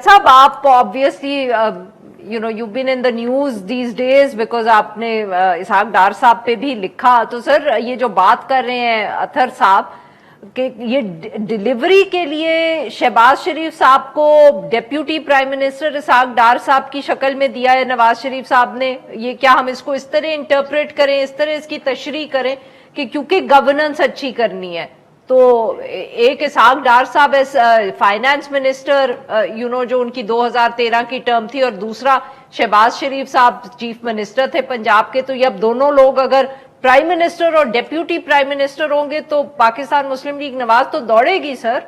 صاحب آپ obviously you've been in the news these days because آپ نے اسحاق ڈار صاحب پہ بھی لکھا. تو سر یہ جو بات کر رہے ہیں اطہر صاحب کہ یہ ڈیلیوری کے لیے شہباز شریف صاحب کو ڈیپیوٹی پرائم منسٹر اسحاق ڈار صاحب کی شکل میں دیا ہے نواز شریف صاحب نے, یہ کیا ہم اس کو اس طرح انٹرپریٹ کریں, اس طرح اس کی تشریح کریں کہ کیونکہ گورننس اچھی کرنی ہے تو ایک اسحاق ڈار صاحب فائنانس منسٹر جو ان کی 2013 کی ٹرم تھی, اور دوسرا شہباز شریف صاحب چیف منسٹر تھے پنجاب کے, تو یہ اب دونوں لوگ اگر پرائم منسٹر اور ڈیپیوٹی پرائم منسٹر ہوں گے تو پاکستان مسلم لیگ نواز تو دوڑے گی. سر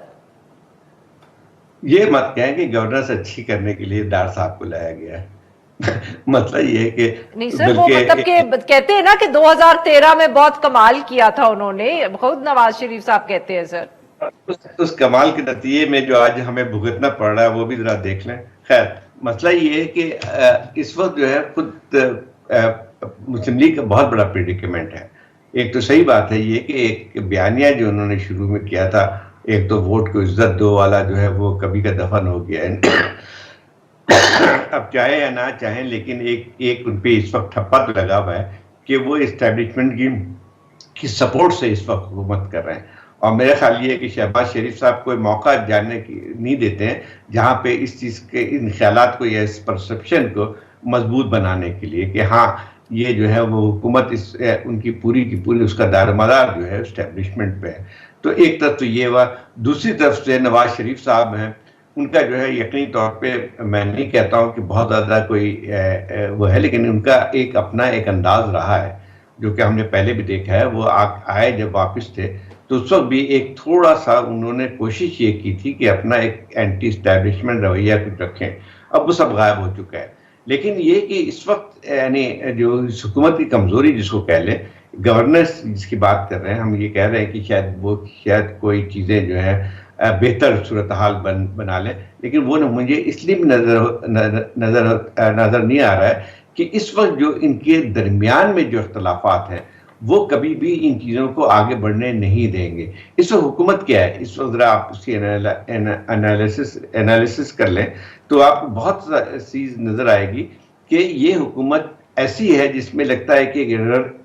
یہ مت کہیں کہ گورننس اچھی کرنے کے لیے ڈار صاحب کو لایا گیا ہے. مطلب یہ ہے کہ نہیں سر, وہ مطلب کہ کہتے ہیں نا کہ 2013 میں بہت کمال کیا تھا انہوں نے, خود نواز شریف صاحب کہتے ہیں. سر اس کمال کے نتیجے میں جو آج ہمیں بھگتنا پڑ رہا ہے وہ بھی ذرا دیکھ لیں. خیر, مسئلہ یہ ہے کہ اس وقت جو ہے خود مسلم لیگ کا بہت بڑا پریڈیکمنٹ ہے. ایک تو صحیح بات ہے یہ کہ ایک بیانیہ جو انہوں نے شروع میں کیا تھا, ایک تو ووٹ کو عزت دو والا جو ہے وہ کبھی کا دفن ہو گیا ہے. اب چاہے یا نہ چاہیں لیکن ایک ان پہ اس وقت ٹھپا تو لگا ہوا ہے کہ وہ اسٹیبلشمنٹ کی سپورٹ سے اس وقت حکومت کر رہے ہیں. اور میرا خیال یہ ہے کہ شہباز شریف صاحب کوئی موقع جاننے کی نہیں دیتے ہیں جہاں پہ اس چیز کے ان خیالات کو یا اس پرسپشن کو مضبوط بنانے کے لیے کہ ہاں یہ جو ہے وہ حکومت ان کی پوری اس کا دار مدار جو ہے اسٹیبلشمنٹ پہ ہے. تو ایک طرف تو یہ ہوا, دوسری طرف سے نواز شریف صاحب ہیں, ان کا جو ہے یقینی طور پہ میں نہیں کہتا ہوں کہ بہت زیادہ کوئی وہ ہے, لیکن ان کا ایک اپنا ایک انداز رہا ہے جو کہ ہم نے پہلے بھی دیکھا ہے. وہ آئے جب واپس تھے تو اس وقت بھی ایک تھوڑا سا انہوں نے کوشش یہ کی تھی کہ اپنا ایک اینٹی اسٹیبلشمنٹ رویہ کچھ رکھیں. اب وہ سب غائب ہو چکا ہے. لیکن یہ کہ اس وقت یعنی جو حکومت کی کمزوری جس کو کہہ لیں, گورننس جس کی بات کر رہے ہیں, ہم یہ کہہ رہے ہیں کہ شاید کوئی چیزیں جو ہے بہتر صورتحال بنا لیں, لیکن وہ مجھے اس لیے بھی نظر نہیں آ رہا ہے کہ اس وقت جو ان کے درمیان میں جو اختلافات ہیں وہ کبھی بھی ان چیزوں کو آگے بڑھنے نہیں دیں گے. اس وقت حکومت کیا ہے, اس وقت ذرا آپ اس کی انالیسس کر لیں تو آپ کو بہت چیز نظر آئے گی کہ یہ حکومت ایسی ہے جس میں لگتا ہے کہ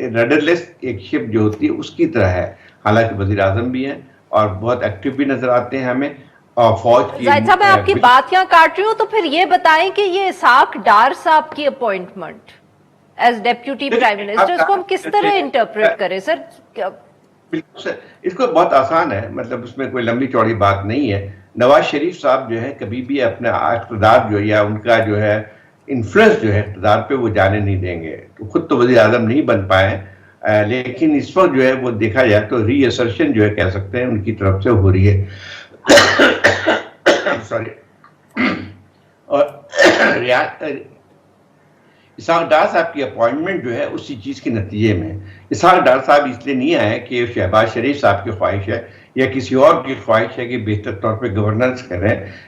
رڈرلیس ایک شپ جو ہوتی ہے اس کی طرح ہے. حالانکہ وزیر اعظم بھی ہیں اور بہت ایکٹیو بھی نظر آتے ہیں ہمیں, اور فوج کی. زاہد صاحب میں آپ کی بات یہاں کاٹ رہی ہوں, تو پھر یہ بتائیں کہ یہ اسحاق ڈار صاحب کی appointment as deputy prime minister اس کو ہم کس طرح انٹرپریٹ کریں. سر بالکل سر, اس کو بہت آسان ہے, مطلب اس میں کوئی لمبی چوڑی بات نہیں ہے. نواز شریف صاحب جو ہے کبھی بھی اپنا اقتدار جو یا ان کا جو ہے انفلوئنس جو ہے اقتدار پہ وہ جانے نہیں دیں گے. خود تو وزیر اعظم نہیں بن پائے, لیکن اس وقت جو ہے وہ دیکھا جائے تو ری اسرشن جو ہے کہہ سکتے ہیں ان کی طرف سے ہو رہی ہے. سوری. اور اسحاق ڈار صاحب کی اپوائنٹمنٹ جو ہے اسی چیز کے نتیجے میں. اسحاق ڈار صاحب اس لیے نہیں آئے کہ شہباز شریف صاحب کی خواہش ہے یا کسی اور کی خواہش ہے کہ بہتر طور پہ گورننس کریں,